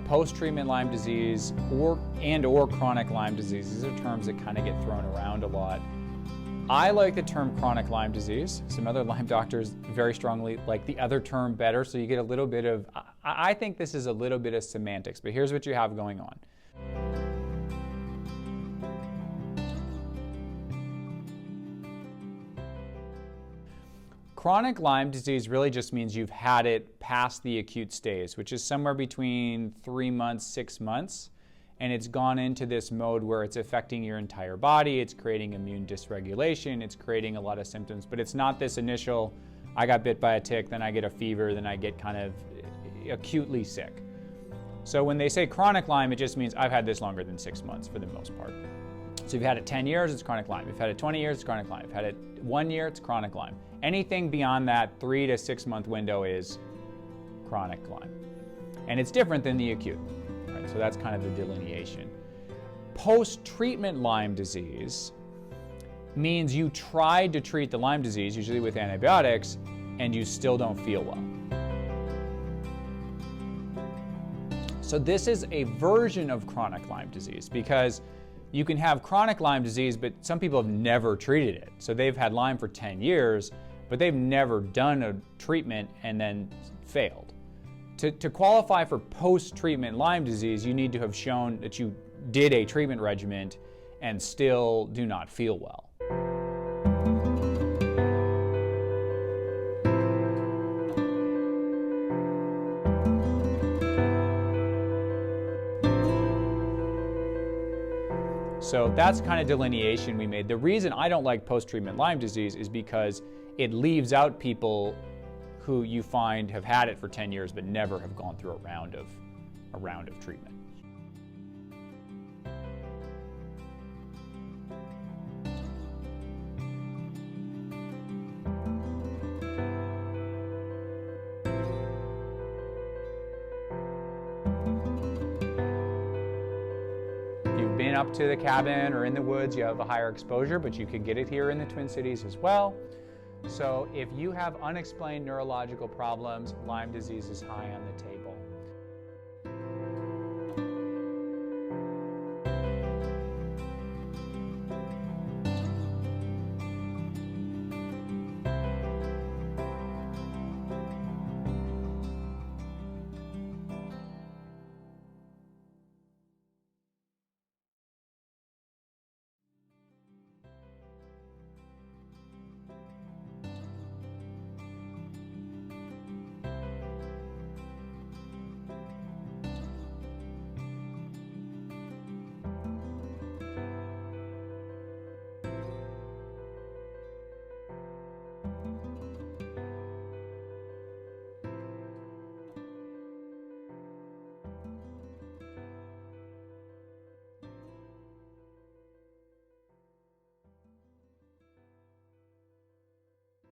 Post-treatment Lyme disease or chronic Lyme disease. These are terms that kind of get thrown around a lot. I like the term chronic Lyme disease. Some other Lyme doctors very strongly like the other term better, so you get a little bit of, I think this is a little bit of semantics, but here's what you have going on. Chronic Lyme disease really just means you've had it past the acute stage, which is somewhere between 3 months, 6 months, and it's gone into this mode where it's affecting your entire body, it's creating immune dysregulation, it's creating a lot of symptoms, but it's not this initial, I got bit by a tick, then I get a fever, then I get kind of acutely sick. So when they say chronic Lyme, it just means I've had this longer than 6 months for the most part. So if you've had it 10 years, it's chronic Lyme. If you've had it 20 years, it's chronic Lyme. If you've had it 1 year, it's chronic Lyme. Anything beyond that 3 to 6 month window is chronic Lyme. And it's different than the acute, right? So that's kind of the delineation. Post-treatment Lyme disease means you tried to treat the Lyme disease, usually with antibiotics, and you still don't feel well. So this is a version of chronic Lyme disease because you can have chronic Lyme disease, but some people have never treated it. So they've had Lyme for 10 years, but they've never done a treatment and then failed. To qualify for post-treatment Lyme disease, you need to have shown that you did a treatment regimen and still do not feel well. So that's kind of delineation we made. The reason I don't like post-treatment Lyme disease is because it leaves out people who you find have had it for 10 years but never have gone through a round of treatment. Been up to the cabin or in the woods, you have a higher exposure, but you could get it here in the Twin Cities as well. So if you have unexplained neurological problems, Lyme disease is high on the table.